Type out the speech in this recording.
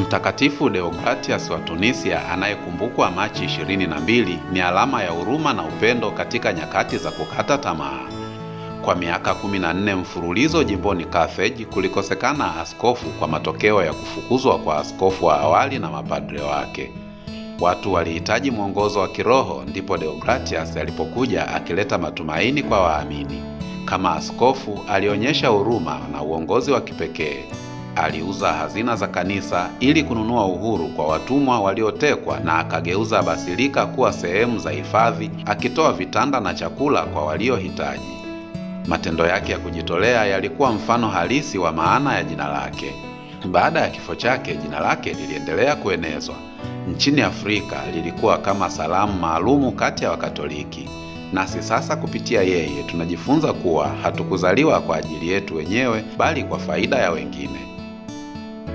Mtakatifu Deogratias wa Tunisia anayekumbukwa Machi 22 ni alama ya huruma na upendo katika nyakati za kukata tamaa. Kwa miaka 14 mfululizo jimboni Carthage kulikosekana askofu kwa matokeo ya kufukuzwa kwa askofu wa awali na mapadre wake. Watu walihitaji mwongozo wa kiroho, ndipo Deogratias alipokuja akileta matumaini kwa waamini. Kama askofu alionyesha huruma na uongozi wa kipekee. Aliuza hazina za kanisa ili kununua uhuru kwa watumwa waliotekwa na akageuza basilika kuwa sehemu za hifadhi, akitoa vitanda na chakula kwa waliohitaji. Matendo yake ya kujitolea yalikuwa mfano halisi wa maana ya jina lake. Baada ya kifo chake, jina lake liliendelea kuenezwa. Nchini Afrika lilikuwa kama salamu maalumu kati ya Wakatoliki. Nasi sasa kupitia yeye tunajifunza kuwa hatukuzaliwa kwa ajili yetu wenyewe, bali kwa faida ya wengine.